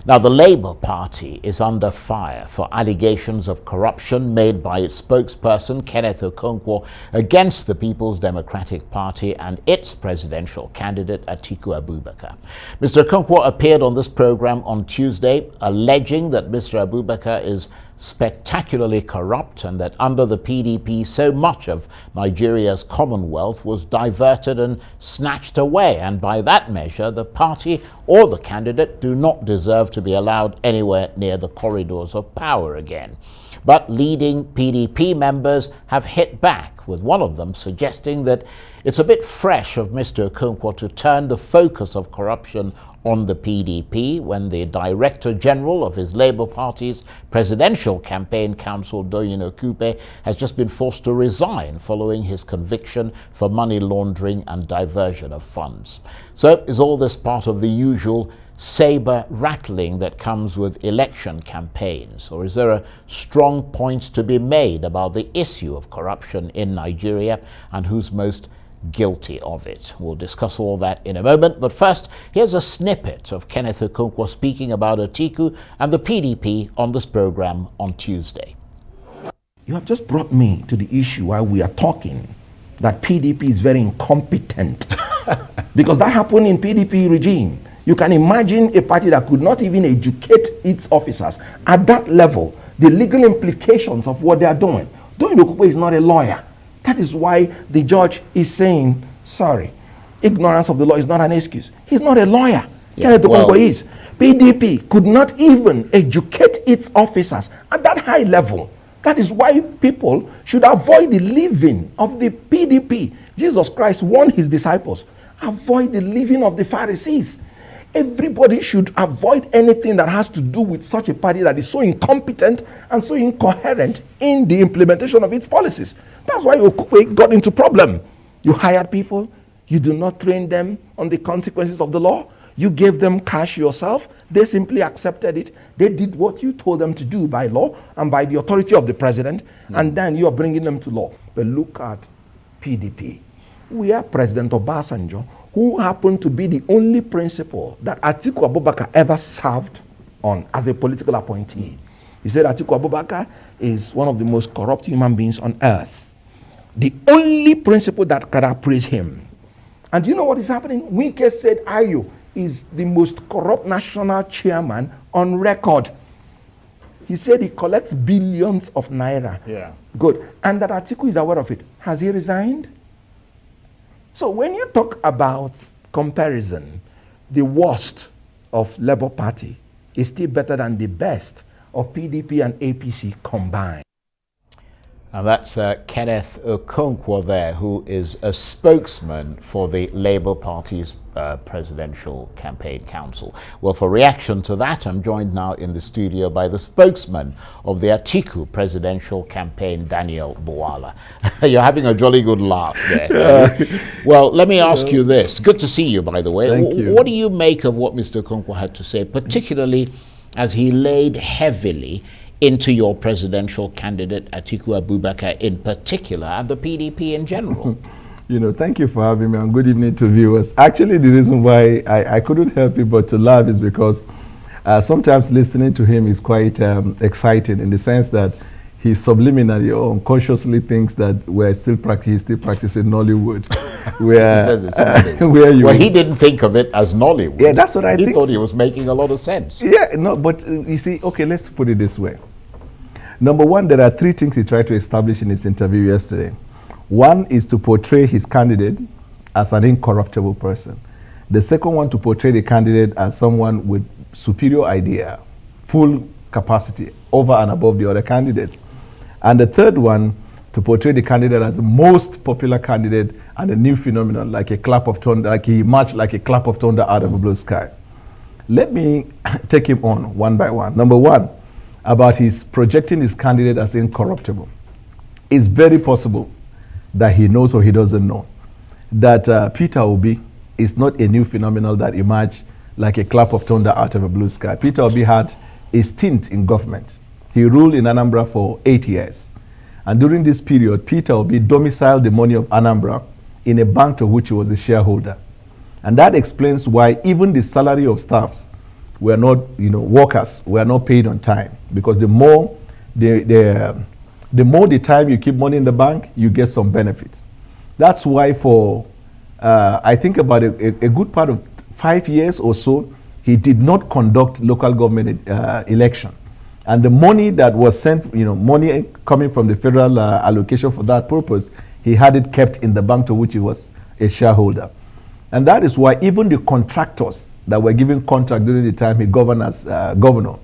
Now, the Labour Party is under fire for allegations of corruption made by its spokesperson, Kenneth Okonkwo, against the People's Democratic Party and its presidential candidate, Atiku Abubakar. Mr. Okonkwo appeared on this program on Tuesday, alleging that Mr. Abubakar is spectacularly corrupt and that under the PDP so much of Nigeria's commonwealth was diverted and snatched away, and by that measure the party or the candidate do not deserve to be allowed anywhere near the corridors of power again. But leading PDP members have hit back, with one of them suggesting that it's a bit fresh of Mr. Okonkwo to turn the focus of corruption on the PDP when the Director General of his Labour Party's Presidential Campaign Council, Doyin Okupe, has just been forced to resign following his conviction for money laundering and diversion of funds. So is all this part of the usual saber rattling that comes with election campaigns, or is there a strong point to be made about the issue of corruption in Nigeria and who's most guilty of it? We'll discuss all that in a moment, but first, here's a snippet of Kenneth Okonkwo speaking about Atiku and the PDP on this program on Tuesday. You have just brought me to the issue while we are talking that PDP is very incompetent because that happened in PDP regime. You can imagine a party that could not even educate its officers at that level, the legal implications of what they are doing. Doyin Okupe is not a lawyer. That is why the judge is saying, sorry, ignorance of the law is not an excuse. He's not a lawyer. Kenneth Okonkwo is. PDP could not even educate its officers at that high level. That is why people should avoid the living of the PDP. Jesus Christ warned his disciples, avoid the living of the Pharisees. Everybody should avoid anything that has to do with such a party that is so incompetent and so incoherent in the implementation of its policies. That's why Okupe got into problem. You hired people, you do not train them on the consequences of the law, you gave them cash yourself, they simply accepted it, they did what you told them to do by law and by the authority of the president, and then you are bringing them to law. But look at PDP. We have President Obasanjo, who happened to be the only principal that Atiku Abubakar ever served on as a political appointee. He said Atiku Abubakar is one of the most corrupt human beings on earth. The only principle that can appraise him. And you know what is happening? Wike said Ayo is the most corrupt national chairman on record. He said he collects billions of naira. Yeah. Good. And that Atiku is aware of it. Has he resigned? So when you talk about comparison, the worst of Labour Party is still better than the best of PDP and APC combined. And that's Kenneth Okonkwo there, who is a spokesman for the Labour Party's Presidential Campaign Council. Well, for reaction to that, I'm joined now in the studio by the spokesman of the Atiku Presidential Campaign, Daniel Bwala. You're having a jolly good laugh there. Well, let me ask you this. Good to see you, by the way. Thank you. What do you make of what Mr. Okonkwo had to say, particularly as he laid heavily into your presidential candidate, Atiku Abubakar in particular, and the PDP in general? You know, thank you for having me, and good evening to viewers. Actually, the reason why I couldn't help it but to laugh is because sometimes listening to him is quite exciting, in the sense that he subliminally or unconsciously thinks that he's still practicing Nollywood. Well, he didn't think of it as Nollywood. Yeah, that's what I think. He thought he was making a lot of sense. Yeah, no, but you see, okay, let's put it this way. Number one, there are three things he tried to establish in his interview yesterday. One is to portray his candidate as an incorruptible person. The second one, to portray the candidate as someone with superior idea, full capacity over and above the other candidate. And the third one, to portray the candidate as the most popular candidate and a new phenomenon, like a clap of thunder, like he marched like a clap of thunder out of a blue sky. Let me take him on one by one. Number one, about his projecting his candidate as incorruptible. It's very possible that he knows or he doesn't know that Peter Obi is not a new phenomenon that emerged like a clap of thunder out of a blue sky. Peter Obi had a stint in government. He ruled in Anambra for 8 years. And during this period, Peter Obi domiciled the money of Anambra in a bank to which he was a shareholder. And that explains why even the salary of staffs were not, workers were not paid on time, because the more the time you keep money in the bank, you get some benefits. That's why for I think about a good part of 5 years or so, he did not conduct local government election. And the money that was sent, money coming from the federal allocation for that purpose, he had it kept in the bank to which he was a shareholder. And that is why even the contractors that were given contract during the time he governed as governor,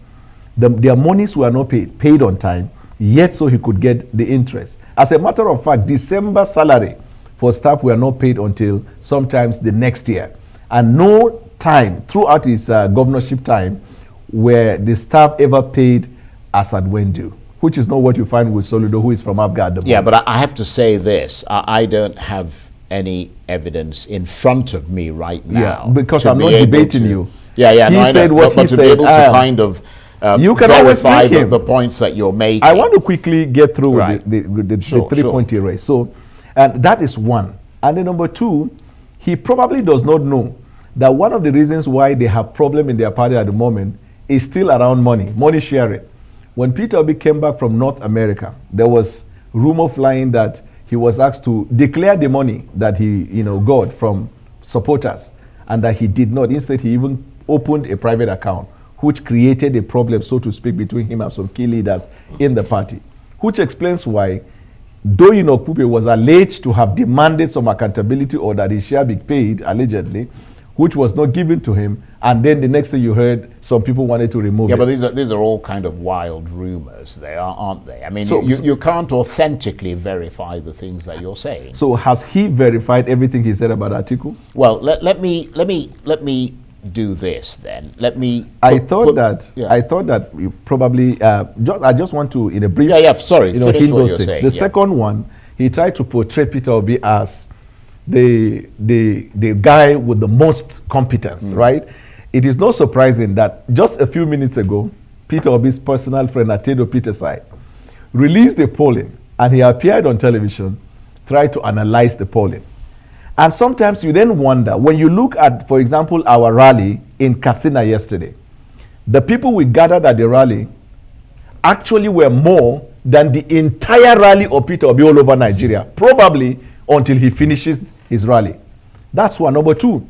their monies were not paid on time, yet so he could get the interest. As a matter of fact, December salary for staff were not paid until sometimes the next year. And no time throughout his governorship time where the staff ever paid as at when due, which is not what you find with Soludo, who is from Abga. Yeah, but I have to say this. I don't have any evidence in front of me right now. Yeah, because I'm not debating you. Yeah, he no, said what but he to said, be able to kind of you can verify the points that you're making. I want to quickly get through with the 3-point array. So, and that is one. And then number two, he probably does not know that one of the reasons why they have problem in their party at the moment is still around money sharing. When Peter Obi came back from North America, there was rumor flying that he was asked to declare the money that he got from supporters, and that he did not. Instead, he even opened a private account, which created a problem, so to speak, between him and some key leaders in the party, which explains why, though Okupe was alleged to have demanded some accountability or that his share be paid, allegedly, which was not given to him, and then the next thing you heard, some people wanted to remove it. Yeah, but these are all kind of wild rumors, aren't they? I mean, so, you can't authentically verify the things that you're saying. So has he verified everything he said about Atiku? Well, let me do this then. I thought that you probably. I just want to, in a brief. Yeah. Sorry. Finish what you're saying. The second one, he tried to portray Peter Obi as the guy with the most competence, right? It is not surprising that just a few minutes ago, Peter Obi's personal friend Atedo Petersai released the polling, and he appeared on television, tried to analyze the polling. And sometimes you then wonder, when you look at, for example, our rally in Katsina yesterday, the people we gathered at the rally actually were more than the entire rally of Peter Obi all over Nigeria, probably until he finishes his rally. That's one. Number two,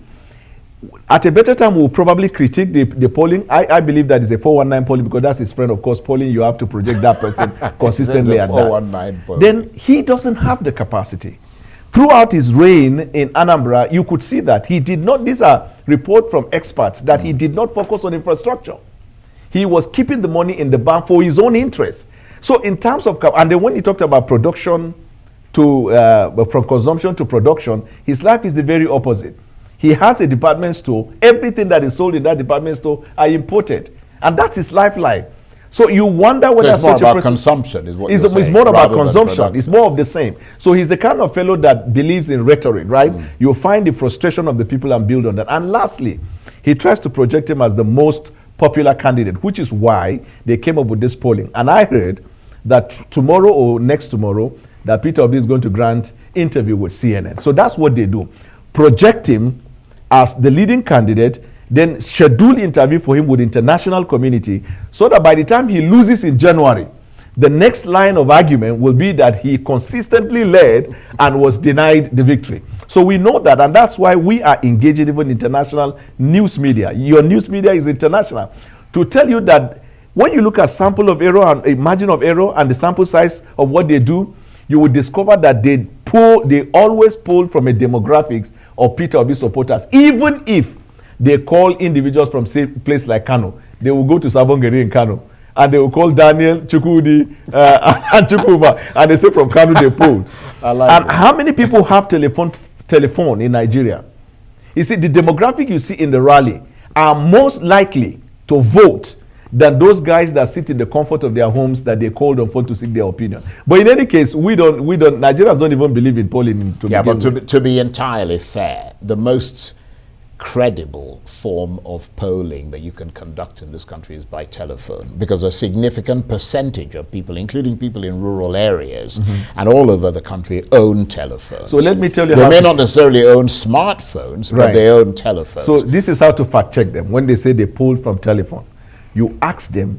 at a better time, we'll probably critique the polling. I believe that is a 419 polling, because that's his friend, of course. Polling, you have to project that person consistently at that. Then he doesn't have the capacity. Throughout his reign in Anambra, you could see that he did not, these are reports from experts, that he did not focus on infrastructure. He was keeping the money in the bank for his own interest. So in terms of, and then when he talked about production from consumption to production, his life is the very opposite. He has a department store. Everything that is sold in that department store are imported. And that's his lifeline. So you wonder whether it's more about consumption is what you're saying. It's more about consumption. It's more of the same. So he's the kind of fellow that believes in rhetoric, right? You'll find the frustration of the people and build on that. And lastly, he tries to project him as the most popular candidate, which is why they came up with this polling. And I heard that tomorrow or next tomorrow, that Peter Obi is going to grant interview with CNN. So that's what they do. Project him as the leading candidate, then schedule interview for him with international community, so that by the time he loses in January, the next line of argument will be that he consistently led and was denied the victory. So we know that, and that's why we are engaging even international news media. Your news media is international, to tell you that when you look at sample of error and a margin of error and the sample size of what they do, you will discover that they always pull from a demographics of Peter Obi supporters. Even if they call individuals from say place like Kano, they will go to Sabongeri in Kano, and they will call Daniel, Chukwudi, and Chukwuba, and they say from Kano they pulled. And how many people have telephone in Nigeria? You see, the demographic you see in the rally are most likely to vote than those guys that sit in the comfort of their homes that they called on phone to seek their opinion. But in any case, Nigerians don't even believe in polling. But to be entirely fair, the most credible form of polling that you can conduct in this country is by telephone, because a significant percentage of people, including people in rural areas and all over the country, own telephones. So let me tell you they how may not necessarily own smartphones, but they own telephones. So this is how to fact check them. When they say they polled from telephone, you ask them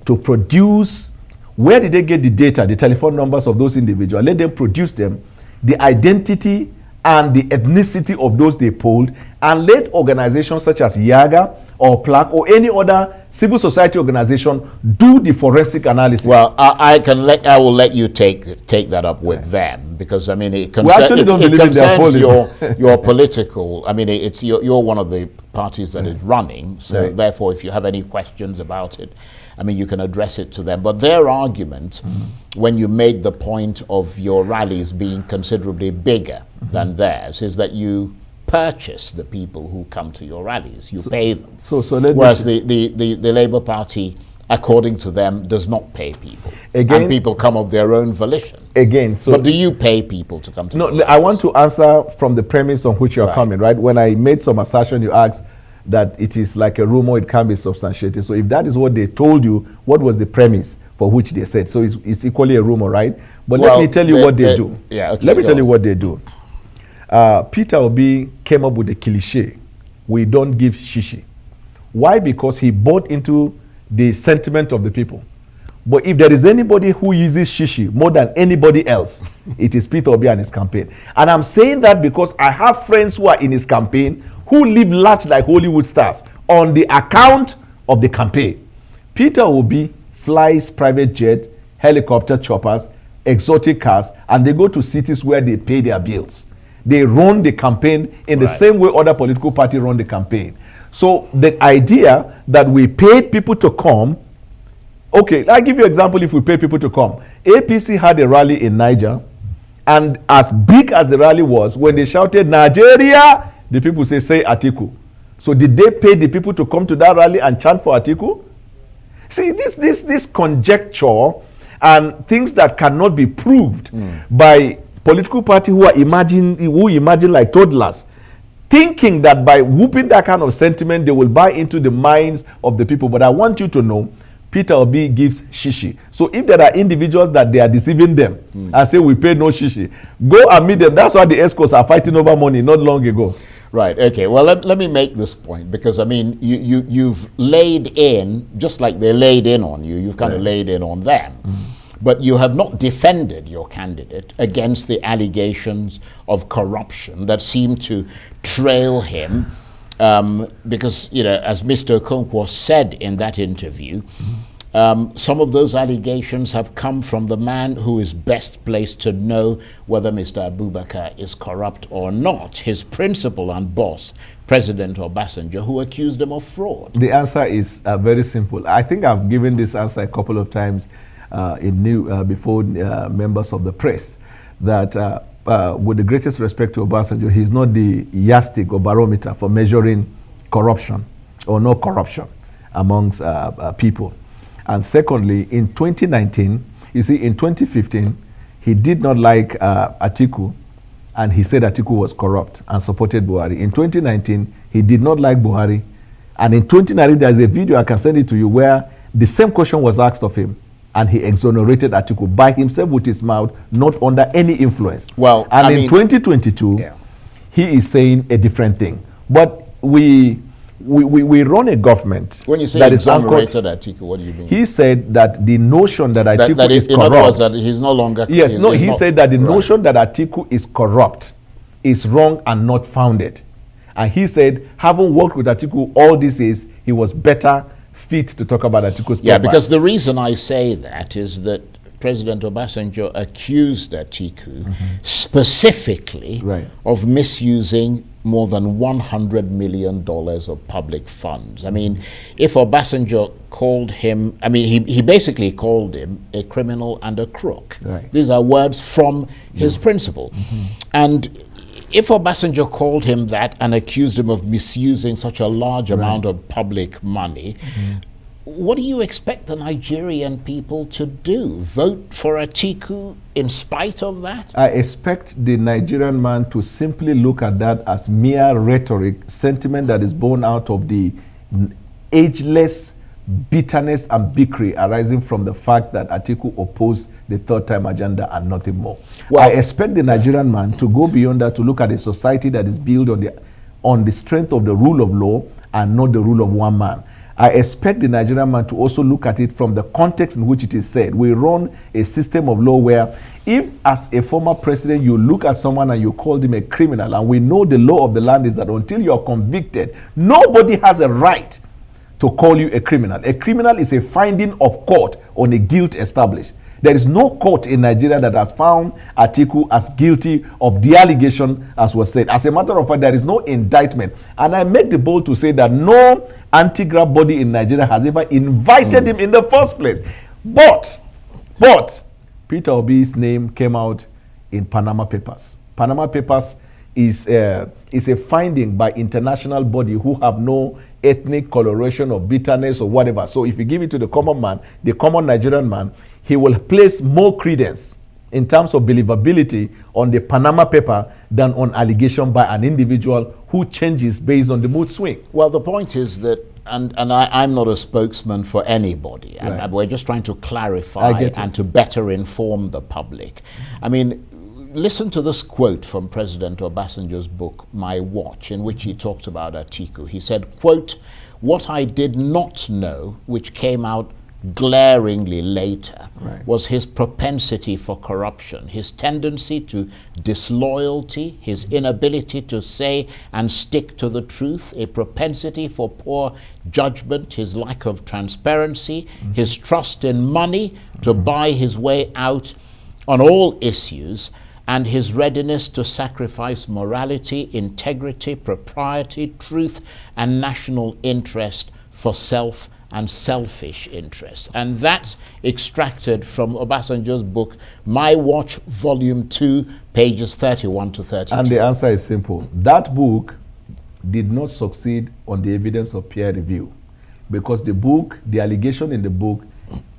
to produce, where did they get the data, the telephone numbers of those individuals. Let them produce them, the identity and the ethnicity of those they polled, and let organizations such as YAGA or PLAC or any other civil society organization do the forensic analysis. Well, I will let you take that up with them, because I mean it concerns your political. I mean you're one of the parties that is running, so therefore if you have any questions about it, I mean you can address it to them. But their argument, when you made the point of your rallies being considerably bigger than theirs, is that you purchase the people who come to your rallies. You pay them. Whereas the Labour Party, according to them, does not pay people. Again, and people come of their own volition. Again, but do you pay people to come to your rallies? I want to answer from the premise on which you're coming, right? When I made some assertion, you asked that it is like a rumor, it can be substantiated. So if that is what they told you, what was the premise for which they said? So it's equally a rumor, right? But let me tell you what they do. Let me tell you what they do. Peter Obi came up with a cliche: we don't give shishi. Why? Because he bought into the sentiment of the people. But if there is anybody who uses shishi more than anybody else, it is Peter Obi and his campaign. And I'm saying that because I have friends who are in his campaign who live large like Hollywood stars on the account of the campaign. Peter Obi flies private jet, helicopter choppers, exotic cars, and they go to cities where they pay their bills. They run the campaign in the same way other political parties run the campaign. So the idea that we paid people to come, okay, I'll give you an example. If we pay people to come, APC had a rally in Niger, and as big as the rally was, when they shouted Nigeria, the people say Atiku. So did they pay the people to come to that rally and chant for Atiku? See, this conjecture and things that cannot be proved by political party who imagine like toddlers, thinking that by whooping that kind of sentiment they will buy into the minds of the people. But I want you to know, Peter Obi gives shishi. So if there are individuals that they are deceiving them and say we pay no shishi, go and meet them. That's why the escorts are fighting over money not long ago. Right, okay. Well, let me make this point, because I mean you've laid in, just like they laid in on you, you've kind of laid in on them. But you have not defended your candidate against the allegations of corruption that seem to trail him, because, you know, as Mr. Okonkwo said in that interview, some of those allegations have come from the man who is best placed to know whether Mr. Abubakar is corrupt or not, his principal and boss, President Obasanjo, who accused him of fraud. The answer is very simple. I think I've given this answer a couple of times before members of the press, that with the greatest respect to Obasanjo, he's not the yardstick or barometer for measuring corruption or no corruption amongst people. And secondly, in 2019, you see, in 2015, he did not like Atiku, and he said Atiku was corrupt and supported Buhari. In 2019, he did not like Buhari, and in 2019, there's a video, I can send it to you, where the same question was asked of him, and he exonerated Atiku by himself with his mouth, not under any influence. Well, and in 2022, he is saying a different thing. But we run a government. When you say exonerated Atiku, what do you mean? He said that the notion that Atiku is corrupt. In other words, that he's no longer. Yes, no, he said that the notion that Atiku is corrupt is wrong and not founded. And he said, having worked with Atiku all these years, he was better fit to talk about Atiku's profile. Yeah, because the reason I say that is that President Obasanjo accused Atiku specifically of misusing more than $100 million of public funds. I mean, if Obasanjo called him, I mean, he basically called him a criminal and a crook. These are words from his principal. And if Obasanjo called him that and accused him of misusing such a large amount of public money, what do you expect the Nigerian people to do? Vote for Atiku in spite of that? I expect the Nigerian man to simply look at that as mere rhetoric, sentiment that is born out of the ageless bitterness and bickering arising from the fact that Atiku opposed the third-time agenda and nothing more. Well, I expect the Nigerian man to go beyond that, to look at a society that is built on the strength of the rule of law and not the rule of one man. I expect the Nigerian man to also look at it from the context in which it is said. We run a system of law where if as a former president you look at someone and you call him a criminal, and we know the law of the land is that until you are convicted, nobody has a right to call you a criminal. A criminal is a finding of court on a guilt established. There is no court in Nigeria that has found Atiku as guilty of the allegation as was said. As a matter of fact, there is no indictment. And I make the bold to say that no anti-graft body in Nigeria has ever invited him in the first place. But Peter Obi's name came out in Panama Papers. Panama Papers is a finding by international body who have no ethnic coloration or bitterness or whatever. So if you give it to the common man, the common Nigerian man, he will place more credence in terms of believability on the Panama paper than on allegation by an individual who changes based on the mood swing. Well, the point is that, and I'm not a spokesman for anybody, Right. and we're just trying to clarify and to better inform the public. I mean, listen to this quote from President Obasanjo's book, My Watch, in which he talked about Atiku. He said, quote, "What I did not know, which came out glaringly later, was his propensity for corruption, his tendency to disloyalty, his inability to say and stick to the truth, a propensity for poor judgment, his lack of transparency, his trust in money to buy his way out on all issues, and his readiness to sacrifice morality, integrity, propriety, truth, and national interest for self and selfish interest." And that's extracted from Obasanjo's book, My Watch, Volume 2, pages 31 to 32. And the answer is simple. That book did not succeed on the evidence of peer review, because the book, the allegation in the book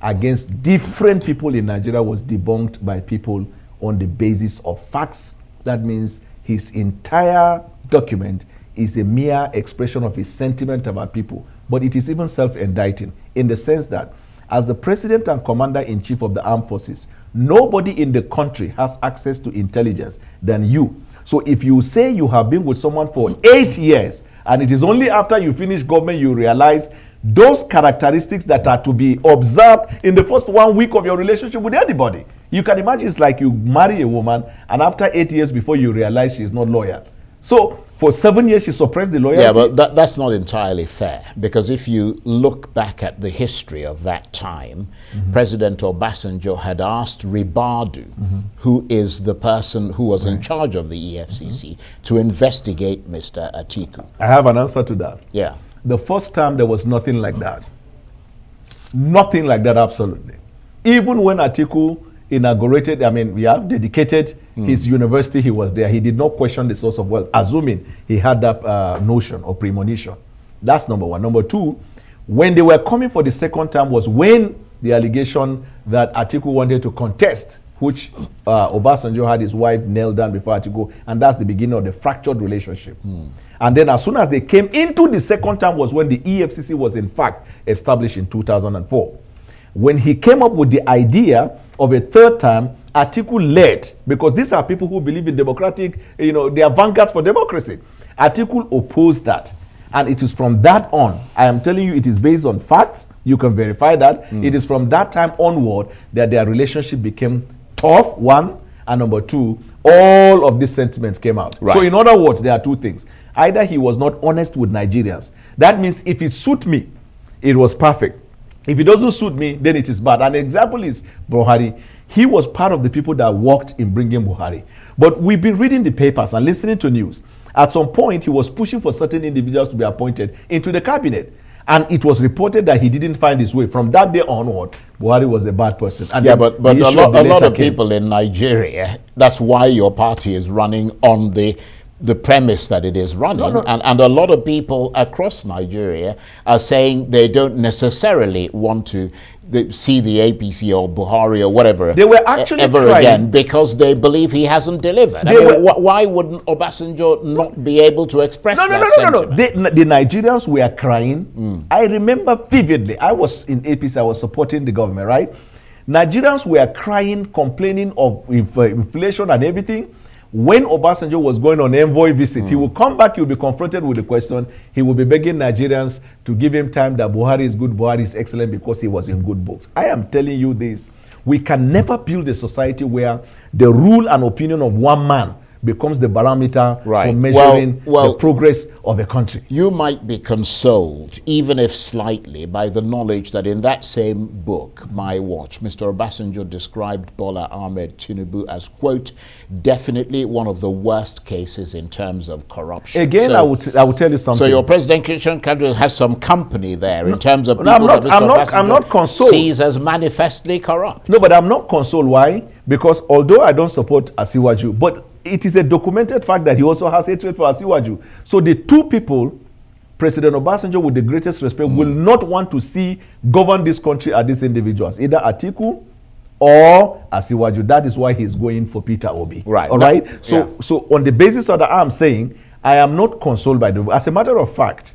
against different people in Nigeria was debunked by people on the basis of facts. That means his entire document is a mere expression of his sentiment about people. But it is even self-indicting in the sense that as the president and commander-in-chief of the armed forces, nobody in the country has access to intelligence than you. So if you say you have been with someone for 8 years, and it is only after you finish government you realize those characteristics that are to be observed in the first 1 week of your relationship with anybody. You can imagine it's like you marry a woman and after 8 years before you realize she's not loyal. So for 7 years she suppressed the loyalty. Yeah, but that's not entirely fair, because if you look back at the history of that time, President Obasanjo had asked Ribadu, who is the person who was in charge of the EFCC, to investigate Mr. Atiku. I have an answer to that. Yeah. The first time there was nothing like that. Nothing like that, absolutely. Even when Atiku inaugurated, dedicated his university, he was there. He did not question the source of wealth, assuming he had that notion or premonition. That's number one. Number two, when they were coming for the second time was when the allegation that Atiku wanted to contest, which Obasanjo had his wife nailed down before Atiku, and that's the beginning of the fractured relationship. And then as soon as they came into the second term was when the EFCC was in fact established in 2004. When he came up with the idea of a third term, Atiku led, because these are people who believe in democratic, they are vanguards for democracy. Atiku opposed that. And it is from that on, I am telling you, it is based on facts. You can verify that. It is from that time onward that their relationship became tough, one, and number two, all of these sentiments came out. Right. So in other words, there are two things. Either he was not honest with Nigerians. That means if it suit me, it was perfect. If it doesn't suit me, then it is bad. An example is Buhari. He was part of the people that worked in bringing Buhari. But we've been reading the papers and listening to news. At some point, he was pushing for certain individuals to be appointed into the cabinet. And it was reported that he didn't find his way. From that day onward, Buhari was a bad person. And yeah, but a lot of people in Nigeria, that's why your party is running on the the premise that it is running. No. And a lot of people across Nigeria are saying they don't necessarily want to see the APC or Buhari or whatever They were actually ever trying. again, because they believe he hasn't delivered. Why wouldn't Obasanjo not be able to express that sentiment? No. The Nigerians were crying. I remember vividly. I was in APC. I was supporting the government, right? Nigerians were crying, complaining of inflation and everything. When Obasanjo was going on envoy visit, he will come back, he will be confronted with the question, he will be begging Nigerians to give him time that Buhari is good, Buhari is excellent because he was in good books. I am telling you this, we can never build a society where the rule and opinion of one man becomes the barometer for measuring the progress of a country. You might be consoled, even if slightly, by the knowledge that in that same book, My Watch, Mr. Obasanjo described Bwala Ahmed Tinubu as, quote, definitely one of the worst cases in terms of corruption. Again, I will tell you something. So your presidential candidate has some company there in terms of people I'm Obasanjo not consoled. sees as manifestly corrupt. No, but I'm not consoled. Why? Because although I don't support Asiwaju, but it is a documented fact that he also has hatred for Asiwaju. So the two people, President Obasanjo, with the greatest respect, will not want to see govern this country as these individuals, either Atiku or Asiwaju. That is why he's going for Peter Obi. Right. All right. So on the basis of that, I'm saying I am not consoled by the book. As a matter of fact,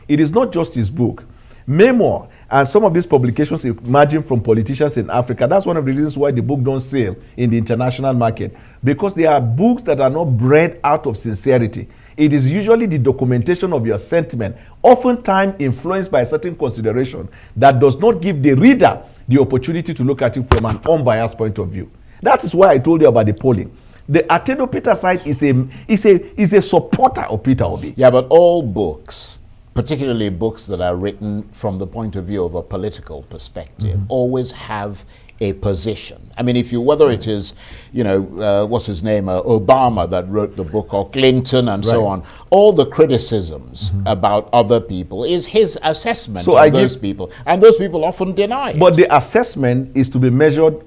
it is not just his book. Memoir and some of these publications emerging from politicians in Africa, that's one of the reasons why the book don't sell in the international market, because they are books that are not bred out of sincerity. It is usually the documentation of your sentiment, oftentimes influenced by a certain consideration that does not give the reader the opportunity to look at it from an unbiased point of view. That is why I told you about the polling. The Atedo Peter side is a supporter of Peter Obi. Yeah, but all books, particularly books that are written from the point of view of a political perspective, always have a position. I mean, whether it is, what's his name, Obama that wrote the book, or Clinton and so on, all the criticisms about other people is his assessment of those people. And those people often deny it. But the assessment is to be measured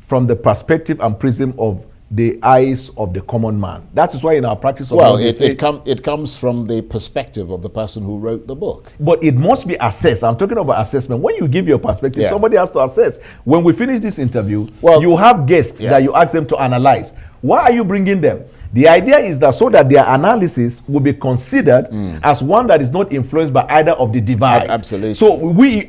from the perspective and prism of the eyes of the common man. That is why in our practice of it comes from the perspective of the person who wrote the book. But it must be assessed. I'm talking about assessment. When you give your perspective, somebody has to assess. When we finish this interview, you have guests that you ask them to analyze. Why are you bringing them? The idea is that so that their analysis will be considered as one that is not influenced by either of the divide. Absolutely. So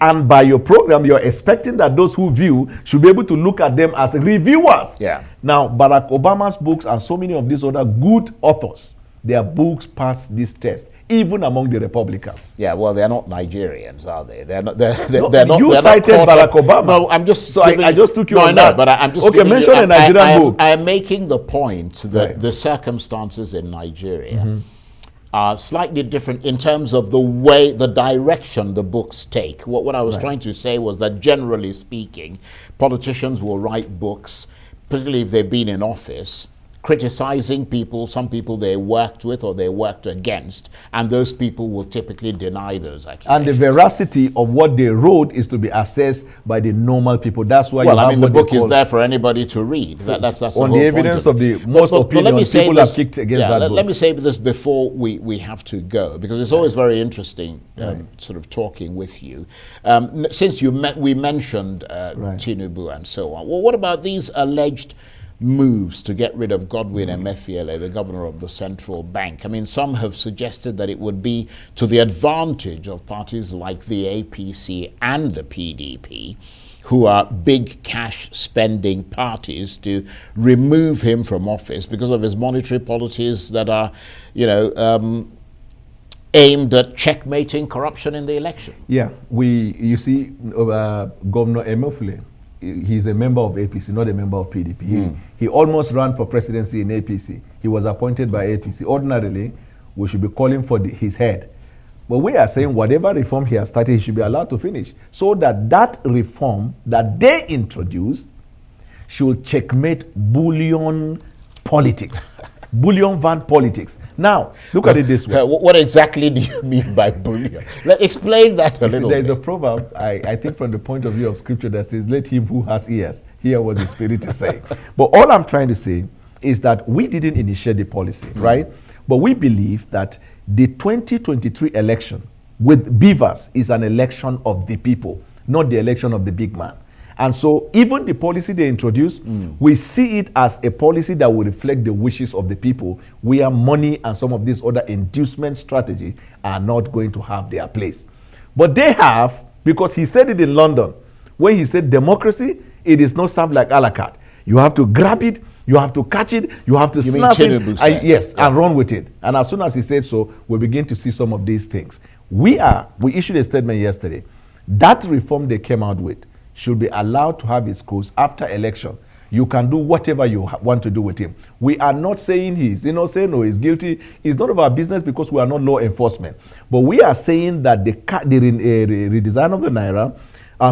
and by your program, you're expecting that those who view should be able to look at them as reviewers. Yeah. Now, Barack Obama's books and so many of these other good authors, their books pass this test, even among the Republicans. Yeah, well, they're not Nigerians, are they? They're not. You cited Barack Obama. No, I'm just. So I just took you on that. But I'm just. Okay, mention a Nigerian book. I am making the point that the circumstances in Nigeria are slightly different in terms of the direction the books take. What I was trying to say was that generally speaking, politicians will write books, particularly if they've been in office, criticizing people, some people they worked with or they worked against, and those people will typically deny those accusations. And the veracity of what they wrote is to be assessed by the normal people. That's why the book is there for anybody to read. That's the on whole the evidence of the most opinions people have kicked against that book. Let me say this before we have to go, because it's always very interesting sort of talking with you. Since we mentioned Tinubu and so on, well, what about these alleged moves to get rid of Godwin Emefiele, the governor of the central bank? I mean, some have suggested that it would be to the advantage of parties like the APC and the PDP, who are big cash spending parties, to remove him from office because of his monetary policies that are, aimed at checkmating corruption in the election. Yeah, you see, Governor Emefiele, he's a member of APC, not a member of PDP. He almost ran for presidency in APC. He was appointed by APC. Ordinarily, we should be calling for his head. But we are saying whatever reform he has started, he should be allowed to finish. So that reform that they introduced should checkmate bullion politics. Bullion van politics. Now, look at it this way. What exactly do you mean by bullion? Explain that a little bit. There's a proverb, I think from the point of view of scripture, that says, let him who has ears hear what the Spirit is saying. But all I'm trying to say is that we didn't initiate the policy, right? But we believe that the 2023 election with Beavers is an election of the people, not the election of the big man. And so even the policy they introduced, we see it as a policy that will reflect the wishes of the people, where money and some of these other inducement strategy are not going to have their place. But they have, because he said it in London, when he said democracy, it is not served like a la carte. You have to grab it, you have to catch it, you have to snap it, yes, and run with it. And as soon as he said so, we begin to see some of these things. We issued a statement yesterday. That reform they came out with should be allowed to have its course after election. You can do whatever you want to do with him. We are not saying he's innocent or he's guilty. It's none of our business because we are not law enforcement. But we are saying that the redesign of the Naira,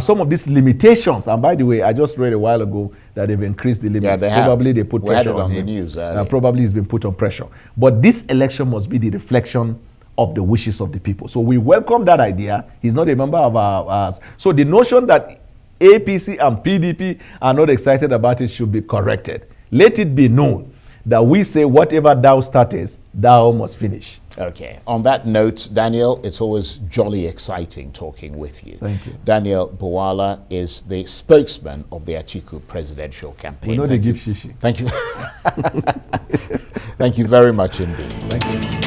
some of these limitations, and by the way, I just read a while ago that they've increased the limit. Yeah, they probably have. They put we had pressure it on him. the news. Probably he's been put on pressure. But this election must be the reflection of the wishes of the people. So we welcome that idea. He's not a member of ours. So the notion that APC and PDP are not excited about it should be corrected. Let it be known that we say whatever thou startest, thou must finish. Okay. On that note, Daniel, it's always jolly exciting talking with you. Thank you. Daniel Bwala is the spokesman of the Atiku presidential campaign. We know they give shishi. Thank you. Thank you very much indeed. Thank you.